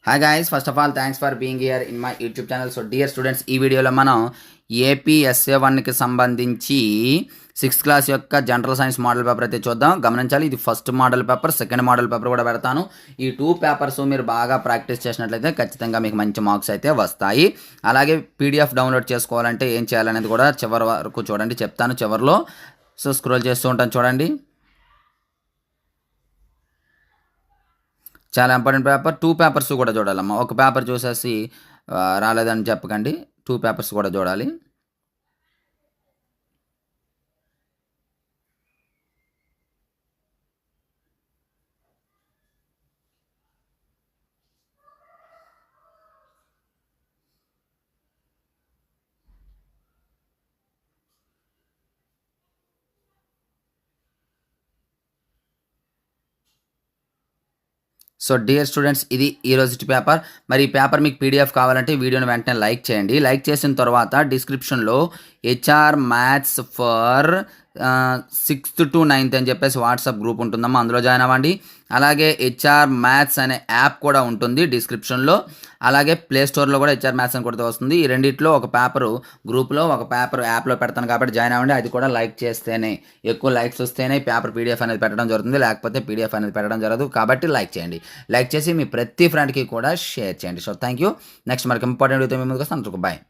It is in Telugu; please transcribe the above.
Hi guys, first of all thanks for being here in my YouTube channel. So dear students, ఈ వీడియోలో మనం ఏపీఎస్ఏ1కి సంబంధించి 6th క్లాస్ యొక్క జనరల్ సైన్స్ మోడల్ పేపర్ అయితే చూద్దాం. గమనించాలి, ఇది first model paper, second model paper కూడా పెడతాను. ఈ 2 పేపర్స్ మీరు బాగా ప్రాక్టీస్ చేసినట్లయితే ఖచ్చితంగా మీకు మంచి మార్క్స్ అయితే వస్తాయి. అలాగే పీడిఎఫ్ డౌన్లోడ్ చేసుకోవాలంటే ఏం చేయాలనేది కూడా చివరి వరకు చూడండి, చెప్తాను చివరిలో. సో స్క్రోల్ చేస్తూ ఉంటాను చూడండి. చాలా ఇంపార్టెంట్ పేపర్. 2 పేపర్స్ కూడా చూడాలమ్మా. ఒక పేపర్ చూసేసి రాలేదని చెప్పకండి, 2 పేపర్స్ కూడా చూడాలి. సో డియర్ స్టూడెంట్స్, ఇది ఈ రోజు పేపర్. మరి ఈ పేపర్ మీకు పీడిఎఫ్ కావాలంటే వీడియోని వెంటనే లైక్ చేయండి. లైక్ చేసిన తర్వాత డిస్క్రిప్షన్లో HR maths for 6th to 9th అని చెప్పేసి వాట్సాప్ గ్రూప్ ఉంటుందమ్మా, అందులో జాయిన్ అవ్వండి. అలాగే హెచ్ఆర్ మ్యాథ్స్ అనే యాప్ కూడా ఉంటుంది డిస్క్రిప్షన్లో. అలాగే ప్లే స్టోర్లో కూడా హెచ్ఆర్ మ్యాథ్స్ అని కొడితే వస్తుంది. ఈ రెండిట్లో ఒక పేపరు గ్రూప్లో, ఒక పేపర్ యాప్లో పెడతాను కాబట్టి జాయిన్ అవ్వండి. అది కూడా లైక్ చేస్తేనే, ఎక్కువ లైక్స్ వస్తేనే పేపర్ పీడిఎఫ్ అనేది పెట్టడం జరుగుతుంది, లేకపోతే పీడిఎఫ్ అనేది పెట్టడం జరగదు. కాబట్టి లైక్ చేయండి. లైక్ చేసి మీ ప్రతి ఫ్రెండ్కి కూడా షేర్ చేయండి. So thank you. నెక్స్ట్ మనకి ఇంపార్టెంట్ అయితే మీ ముందుకు వస్తాను. బాయ్.